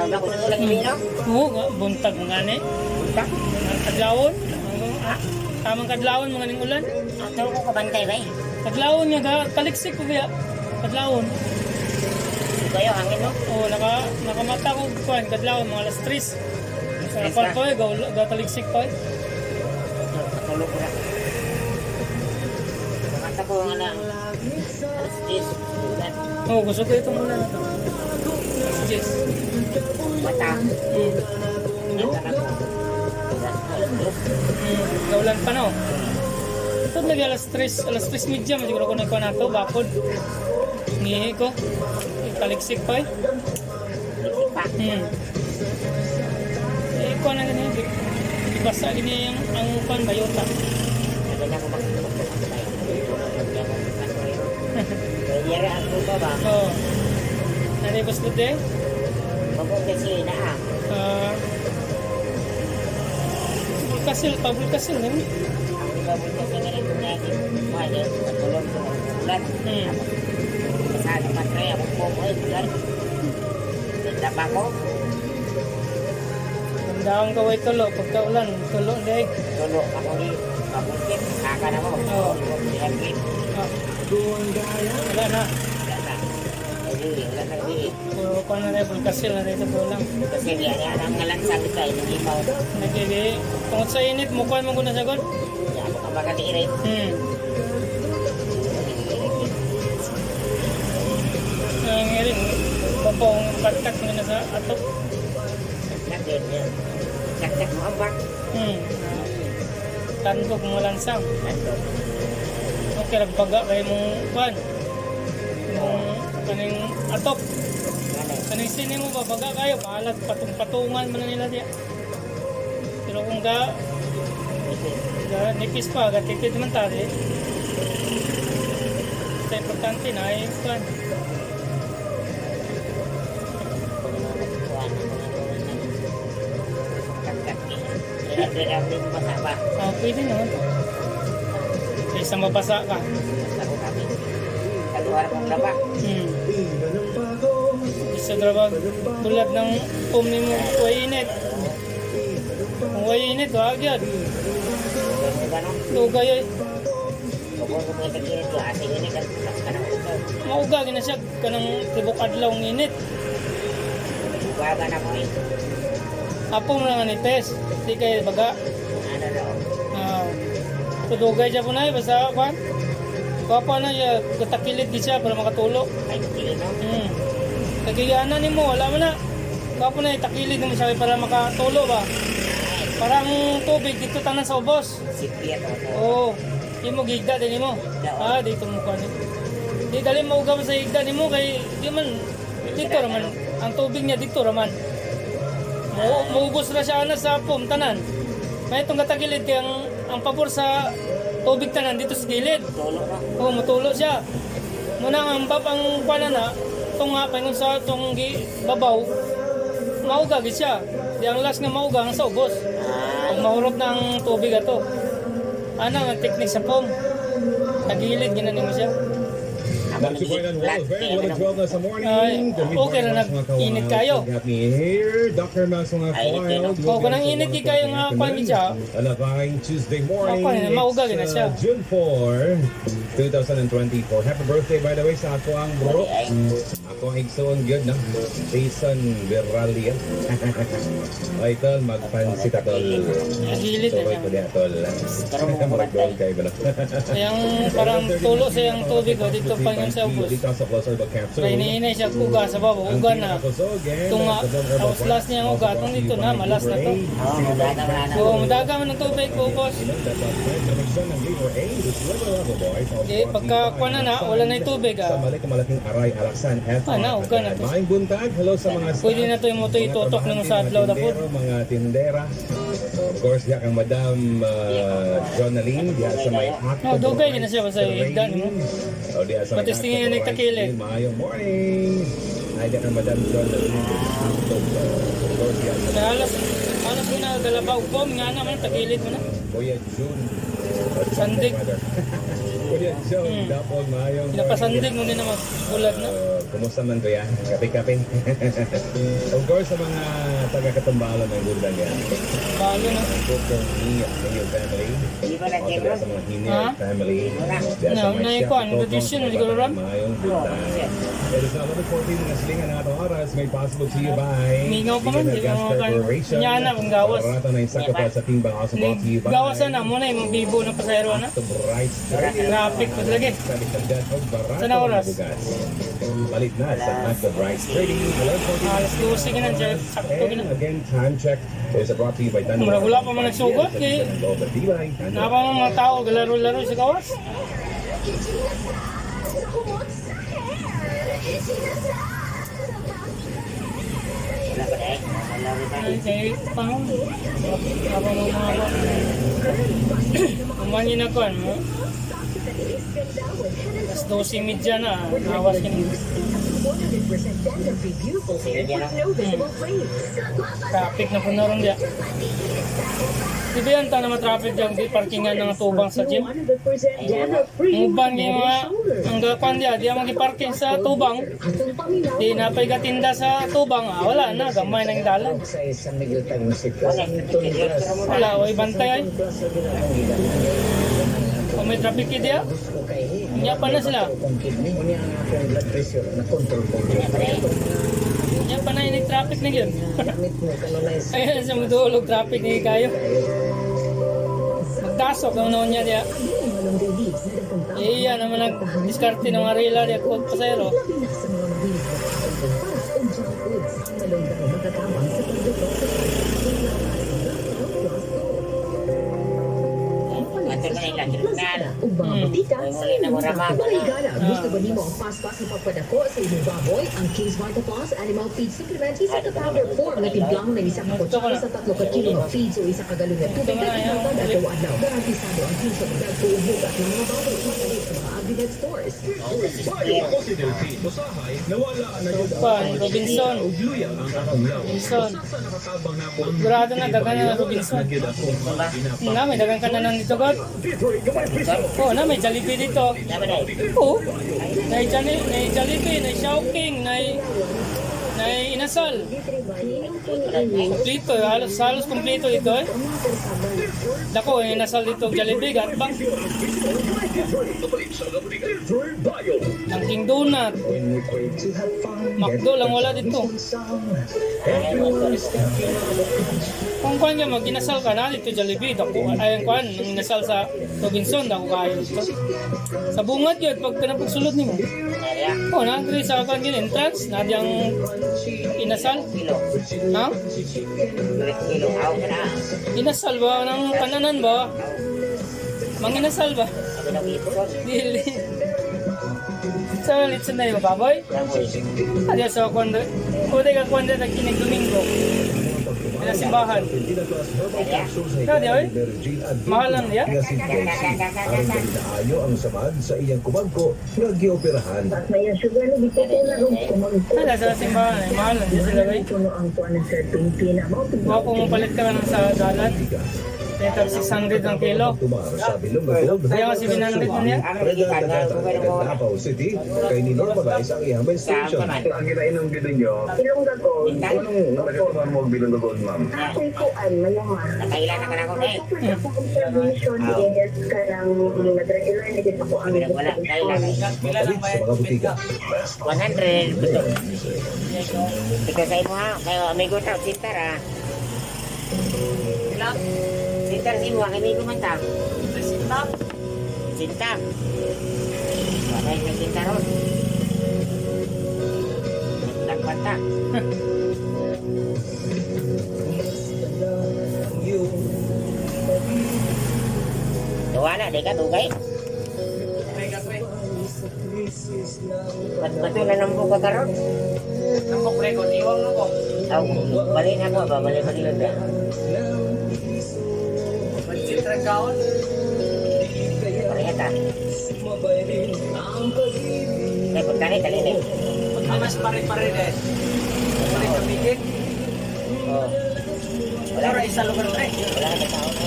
na ko sa ulang ibino. Oo, buntag mga ni. Buntag. Kadlawon. Tamang kadlawon mga ning ulan. Ato ko kabantay ba eh. Kadlawon nga ga kaliksik ko biya. Kadlawon. Kayo hangin no? Oo, nakamata ko kuan kadlawon mga alas 3. Sa par ko ga kaliksik pa. Patulog ko na. Mata ko nga na. Alas 10. Oo, gusto ko itong ulan na to. Yes. Mata. Ito na ko. Kaulan pa no. Ito lagi alas 3 media siguro ko nagkuha na to bakod. Ngihi ko. Kaliksik pa eh. Eh, kuha na ganyan. Ibasa ganyan ang pan bayota. Sabi na ko magtulog ko sa tayo. Kaya ako ba ba? Oo. Naribas ko din. Bagong kasi na Pabul kasil na yun. Ang bagong kasi na rin kung natin. Mahal patulog ko ng ulan. Kasali matray ako po mo eh. Ulan. Nagtapa ko. Tandaan kaway tulo. Pagka ulan, tulo dahil. Tulog ako ni pabukit. Kaka na mo. Oo. Ihagin. Wala na. Wala na. Wala na hindi. Puro pa na rin. Pagkasil na rin ito po lang. Kasi yan ang ngalan sabi tayo. Nag-ipaw. Nagiging. Tungkol sa init, mukha mo ko na sagot. Yan ako ang makatiirin. Nangirin. Papong patak mo na sa atok. Nagin yan. Cak-cak mo ang bak. Tandog mo lansang. Nandun. Okay, nagpaga kayo mong kwan. Mong kaning atok. Kaning sini mo ba, baga kayo. Bahalag patung-patungan mo na nila diya. Pero kung nipis pa, gatitid naman tayo. Sa importante na ay kwan. Pwede naman. Isang mabasa ka. Kaluar mong laba. Isa drabag bulat ng pumni mo way init. Kung way init, wag yan. Lugay ay. Maugag na siya kanang tibok adlaw ng init. Baga na mo eh. Apo mo lang nipes. Di kayo baga. Ano daw? Tudugay siya po na basta kwan. Kapa na siya, katakilid di siya para makatulog. Ay, hindi no? Kagigana ni mo, wala mo na. Kapa na itakilid mo siya para makatulog ba. Parang tubig dito tanan sa ubos. Sipiyat ako. Oo. Di mo gigda din mo. Dito mo kwan. Di dali mo ugam sa gigda ni mo kay di man dito raman. Ang tubig niya dito raman. Maubos na siya na sa tanan. May itong katagilid kaya ang pabor sa tubig tanan dito sa gilid. Tulog na. Oo, matulo siya. Muna ang papang pala na, tunga pa yung sa itong babaw, maugag siya. Di ang last nga maugang sa ubos. Pag mahurot ng tubig ato. Ano ang teknik sa pom? Tagilid, ginanin mo siya. That's your point on World Fair. What a 12 na sa morning. Okay na nag-init kayo. Got me here. Dr. Mas mga filed. Oo, kung nang init kayo nga panit siya. Alabang Tuesday morning. Okay, maugag na siya. June 4, 2024. Happy birthday by the way sa ako ang bro. Ako ang igsoon good na. Jason Veralia. Ay tol, magpansit atol. Nagilid na Tuloy ko siya. di atol. Mag-gold kayo ba na? Yung parang tulo sa yung tubig o dito pa yung sa ubos. Dito sa closer look capsule. Kaya iniinay siya uga sa babo. Uga na. Tunga. Tapos last niya ang uga. Itong dito na, malas na to. Oo, madaga na na. Oo, madaga man ng tubig po, boss. Pagka kuha na, wala na yung tubig Sa ah. malaking aray, alaksan, at uga na to. Maing buntag, hello sa mga Pwede na to yung moto itutok na sa adlaw na po. mga tindera. Of course, diya kang Madam Jonaline, diya sa may hotdog. Dugay din na siya basta higdan mo. O diya sa may Patis tingin hotdog yung nagtakili. Maayong morning. Ay, diya kang Madam Jonaline. Hotdog. Of course, diya sa Halos ko na galabaw po, nga naman, tagilid mo na. Kuya June. Sandig. Kuya June, dapol maayong Pinapasandig mo din naman, bulag na. Kumusta man ko yan? Kape-kape. Of course, sa mga taga-katumbalan ng gudang yan. Balo na. Good for me and your family. Di ba na O Jero? sa mga Hinir Ha? family. No, naikuan, traditional, di ko ram. Mayong gudang. It is 11:14 na silingan ng atong oras. May possible to you by Mingaw pa man, di Gas ko makan. Corporation. Nyana, kung gawas. Rata na yung sakapal sa timbang also brought to you by Gawasan na muna yung bibo ng pasahero na. The Bright Trading. Traffic pa lagi. Sa likod of barato Sana oras? na bugas. Balik na sa The Bright Trading. 11:14. Alas 12 ka na dyan. Sakto ka na. And again, time check is brought to you by Tanong. Wala pa man nagsugot, kay- Napa mga tao, galaro-laro sa gawas. Wala pa dahil. Wala pa Ay, kay pang. Apa mo mga Kumanyin na kuan mo. Alas 12:30 na. Awas ka na. Traffic na po na ron diya. Di ba yan na traffic dyan di parkingan ng tubang sa gym? Muban yung mga ang gapan diya, di ang parking sa tubang. Di napay gatinda sa tubang, wala na, gamay nang dalan. Wala, way bantay ay. Kung may traffic diya, niya pa na sila. Niya pa na yung traffic na yun. Ayun, sa madulog traffic na kayo. Magtasok ang noon niya diya. Iya naman nag-diskarte ng arila diya kung pasero. Ito na yung lakirunal. Muli na mo ramang. Gusto ba nimo ang paspas na pagpadako sa inyong baboy? Ang King's Vitapaws Animal Feed Supplement isa ka powder form na timplang ng isang kutsara sa 3 ka kilo ng feeds o isa ka galon ng tubig na tinatawag at adlaw. Garantisado ang King's sa pagdagpo ubog at ng mga baboy masalit sa mga agri-net stores. Pa, Robinson. Robinson. Sigurado na, dagan na Robinson. Na, may dagang kananan dito, God. Oo, na, may Jollibee dito. Wala pa dahil. Oo. May Jollibee, may Shawking, may Inasal. Kompleto, halos kompleto dito eh. Dako, Inasal dito, Jollibee, Gatbang. Ang King Donut. McDo lang wala dito. Kung kuhan ka, mag-inasal ka na dito, Jollibee. Dako, ayun kuhan, nang inasal sa Robinson, dako kayo dito. Sa bungad yun, pag pinapagsulod ni mo. Nariya. Oh, na-agree sa akin yun, entrance, na diyang inasal. Kilo. Ha? Kilo. Aw ka na. Inasal ba? Nang kananan ba? Manginasal ba? Sabi na wipon. Dili. Sa litson na yung baboy? Baboy. Adios sa kwanda. Kuda ka kwanda na kinig Domingo. Kaya simbahan. Ikaw di oy? Mahal lang niya? Ayo ang samad sa iyang kumangko nga gioperahan. Kaya sa simbahan eh. Mahal lang niya sila oy. Baka kung palit ka lang sa dalan. Kaya 600 ang kilo. Tumar sa Bilonggo. Kaya kasi 700 na niya. Ang nagigitan na. Kung mo. Davao City kay ni-normalize ang iyang menstruation. Saan Ang ginainom gito nyo, anong nagkatuman mo bilang gagawin, ma'am? Nakailan na ka na ko na eh. Sabi na wala. Dahil lang. Mapalit sa mga butika. 100. Betul. Ito sa imo ha. Kaya amigo tao. Sintar ha. Sintar si mo. Amigo man tao. Sintar. Sintar. Wakay na sintar ron. Nagpata. Wala, di ka tugay. Betul na nambok ka karon. Nambok record, iwang mo ko. Aw, balik na ko ba? Balik lang ba? Budget ragkaon. Parehata. Eh, punta ni tali ni. Mas pare-pare din. Pare kamigit. Oh. Wala Wala na isa lugar pre. wala na tao na.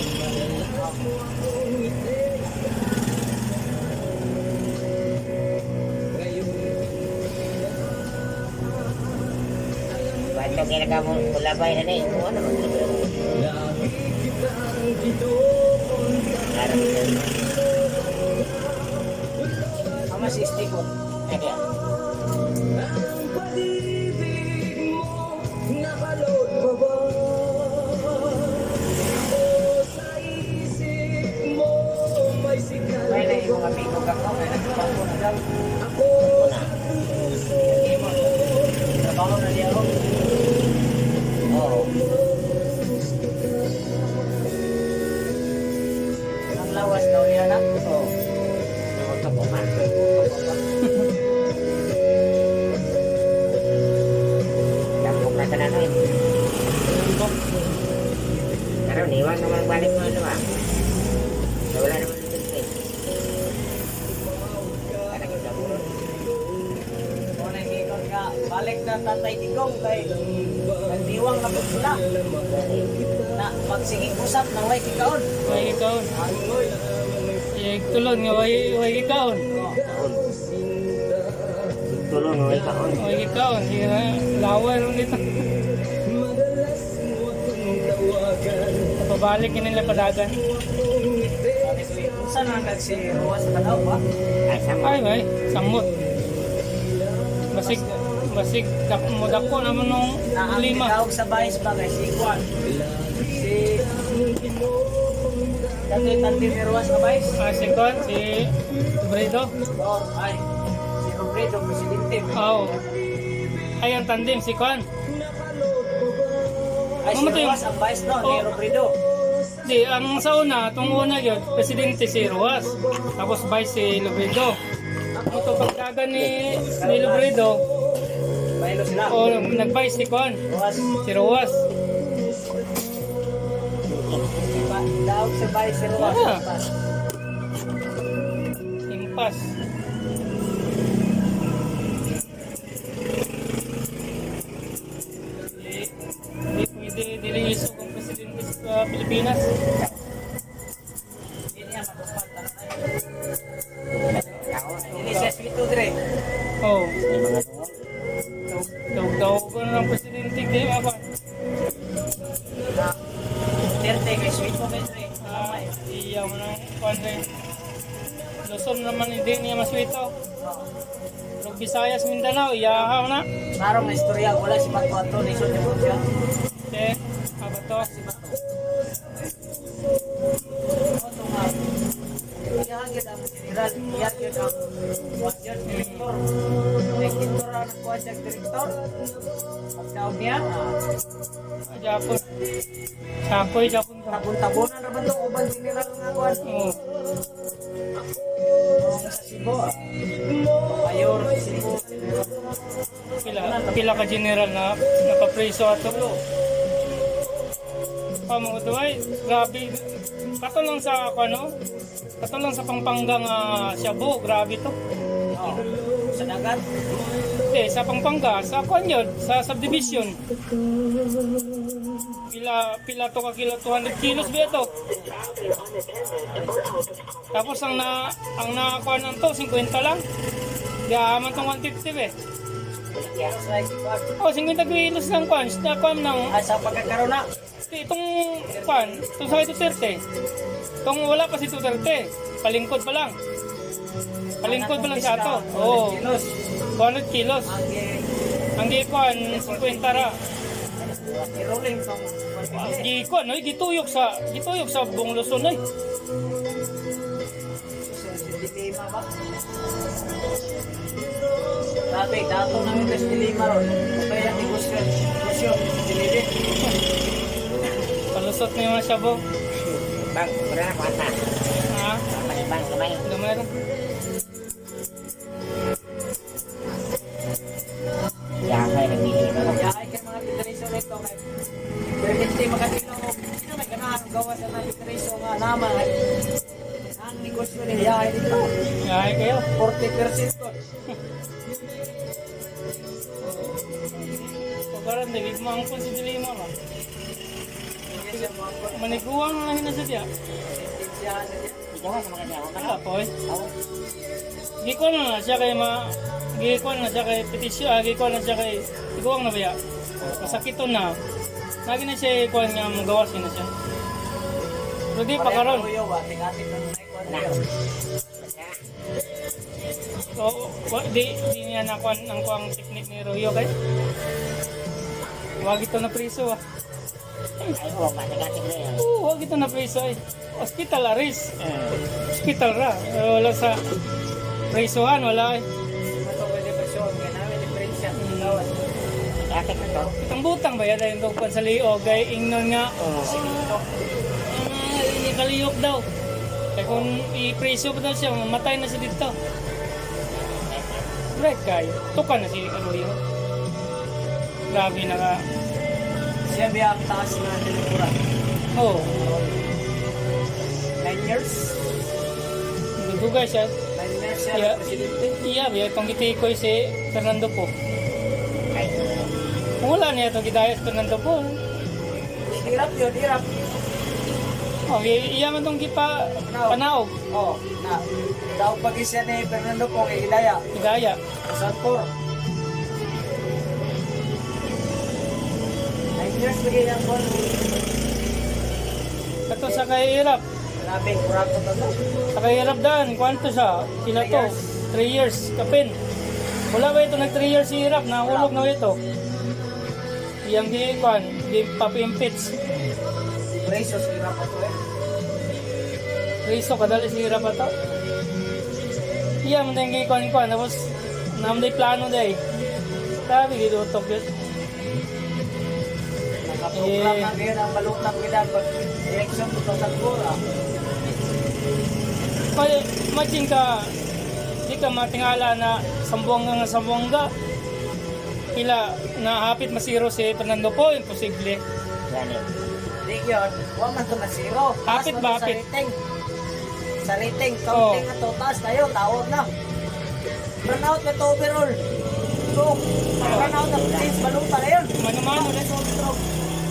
Itong ginagawa mo labay na niya. Ano naman ito? Harap ito. Ama si Stico. Kaya. May na yung mga amigo ka ko. May nagpapo na daw. Una. Trabaho na niya ako. Oo. Ang lawas daw niya na. Oo. Ang kapuman. Kapok na ka na nun. Pero niwan naman balik mo ano ba? Wala naman dito eh. Parang kita mo. Kung nangikot ka, balik na tatay Tigong kay nagdiwang na sila. Na magsiging usap na way kikaon. Way ikaon. Agoy. Tulon nga way ikaon. Tulong mo ikaon. Way ikaon. Laway ron dito. Pabalik nila padagan. Saan ang si Ruas sa Kanaw ba? Ay, sama. Ay, samot. Basig dako naman nung Na ang lima. tawag sa bayis ba kay si Juan. Si Dati tanti ni Ruas sa bayis. Si Kwan, si Bredo. Oh, ay. Si Robredo, presidente. Oo. Ay, ang tandem, si Kwan. Ay, si Mamatay. Ruas ang bayis no, ni Oh. Robredo. Di, ang sa una, itong una yun, presidente si Ruas. Tapos vice si Lubredo. Ito pagdagan ni Lubredo, Baylo sila. o nag-vice si Kwan, Ruas. si Ruas. Tawag sa bayis si Ruas. Ah. Impas. Di pwede diliso kung presidente sa Pilipinas. Hindi niya matuspatan. Ako. Hindi siya swito dire. Oh, May mga tungkol. daw ko na ng presidente kayo apa. Na Duterte kay swito kay dire. Iya mo nang Kwan rin. Luzon naman hindi niya maswito. Pero Visayas, Mindanao, iyahaw na. Sarong na istorya wala si Bato Ato ni Sotio Butya. Okay, apa to? Si Bato. Oto nga. Iyahan kita ang general. Iyahan kita ang wajan direktor. Direktor ang wajan direktor. Pagkaw niya. Japon. Chakoy, Japon to. Tabon-tabonan na ba itong uban general nga kuwan? Oh, Sa Cebu. Mayor sa Cebu. pila ka general na napapreso ato. Mo duay, grabe. Kato lang sa ano? Kato lang sa Pampanga nga Cebu, grabe to. Oh. Sa dagat. Sa Pampanga, sa kwan yun, sa subdivision. Pila to ka kilo, 200 kilos ba ito? Tapos ang nakakuha ng to, 50 lang. Yaman tong 150 be. Kilos like kuwan. Oh, 50 kilos lang kwan. Nakuha ng, Ay sa pagkakaroon na. itong kwan, itong sa Duterte. Itong wala pa si Duterte. Palingkod pa lang. Palingkod pa lang siya ito. Oo, 200 kilos. Ang gikuan, 50 ra. I-rolling tong Gikuan, oy, gituyok sa buong Luzon, oy. Lima ba? Dati, dato namin kasi lima ron. Kaya negosyo, dinili. Palusot na yung mga Shabu. Bang, wala na kuwata. Ha? Bang, kamay. Gamay rin. Yakay, nabili na lang. Kaya ay kay mga pitriso rito kay Berkenti makatino ko. Sino may ganahan ng gawa sa mga pitriso nga naman ay ang negosyo ni Yay dito. Ay kayo. 40% ko. Pagaran, dagig mo ang pun si Dilima ba? Hindi siya mga Maniguang na hinasadya. konsensyahan na niya. Ikaw nga sa mga diyaw. Wala po, eh. Ako. Gikuan na siya kay Gikuan na siya kay petisyo, gikuan na siya kay Iguang na ba ya? Masakito na. Lagi na siya kuha nga magawas na siya. Pero di pa karon. Na. So, di niya nakuha ang kuang technique ni Royo kay. Wag ito na priso ah. Ay, huwag matagating na yan. Wag ito na priso ay. Hospital aris. Hospital ra. Wala sa prisohan, wala ay. Nagating na to. Itong butang ba yan yung tugpan sa liog kay ingnon nga. Hindi kaliyok daw. Kaya kung i-preso pa daw siya, mamatay na siya dito. Right kayo. Tukan na si Royo. Grabe na ka. Siya biya ang taas na tinukura. Oo. 9 years. Dugay siya. 9 years siya Yeah. presidente. Iya, biya itong gitikoy si Fernando po. Ay, Kung wala niya itong gidayas Fernando po. Hirap yun, hirap. Oh, iya man itong gipa panaog. Oh, na. Daw pag isa ni Fernando po kay Hidaya. Hidaya. Santor. 9 years lagi ang bon. Kato sa kahirap. Grabe, kurang ko to. Sa kahirap daan, kwanto siya? Sila to? 3 years, kapin. Wala ba ito nag 3 years hirap? Nahulog na ba ito? Iyang di, di papimpits. Precious hirap ako eh. Riso, kadali si hirap ito. Iyang din kay kwan. Tapos, namday plano day. Sabi, gidutok yun. Nakaprogram na ngayon ang malutang bilang pag-election ko sa Tagura. Kaya, matching ka, di ka matingala na sambong ga. Pila, nahapit masiro si Fernando po, imposible. ganit. Hindi yun, huwag man ito na zero. Hapit Taas ba, man to hapit? Sa rating, counting na to, taas tayo, tawag na. Run out na to overall. So, run out na change, baluta na yun. Mano-mano na.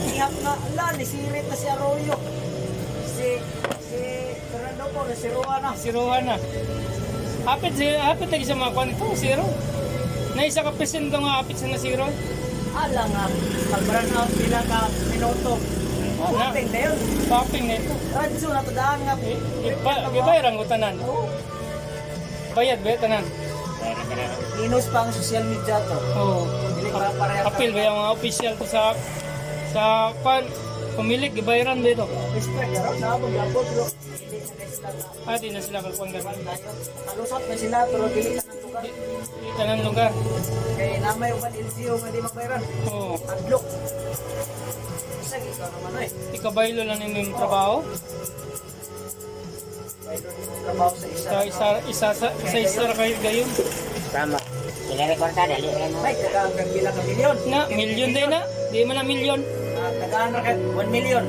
Ihap na, ala, nisirit na si Arroyo. Si Fernando po, nasiruan na. Siruhan na. Hapit lagi sa mga kwan ito, zero. Na isa ka presento nga hapit sa na zero. Ala nga, pag-run out nila ka minuto. Oh, na. Counting na yun. Popping na ito. Radyo na to daan nga. Ibayarang utanan. Oo. Bayad ba tanan? Kaya na rin. Minus pa ang social media to. Oo. Hindi pa pareha. Apil ba yung mga official to sa kwan? Pumilik, ibayaran ba ito? Respect, garo, nakabog labot, bro. Hindi na sila na. Di na sila kalkuan gaman. Malusot na sila, pero dili na ng lugar. Di tanan lugar. Kaya namay upan LCO nga di magbayaran. Oo. Adlok. Isa ikaw naman eh. Ikabaylo lang yung trabaho. Mayroon din trabaho sa isa. Isa ra kayo gayon. Tama. Kailangan ko dali rin mo. May kagagang bilang ng milyon. Na, milyon din na. Di man na milyon. Tagaan na 1 million.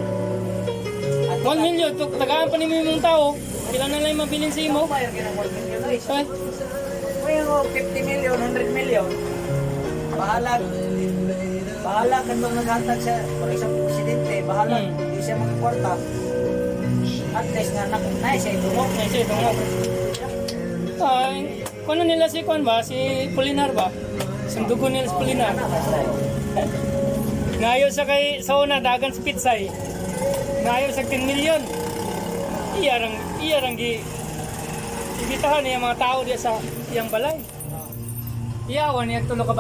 1 million. Tagaan pa ni mo yung tao. Kailan na lang yung mabilin sa imo. Bayar ka ng 1 million guys. Ay, May 50 million, 100 million. Bahala kan bang naghatag sa for example, presidente, bahala hindi siya magkwarta. At least nga na siya itulong. ay siya ito nga. Ay, kung ano nila si Kwan ba? Si Polinar ba? Sundugo nila si Polinar. Ngayon sa kay Sauna, dagan sa Pitsay. Ngayon sa 10 million. Iyarang ibitahan niya mga tao diya sa iyang balay. Iyawan niya tulo ka ba?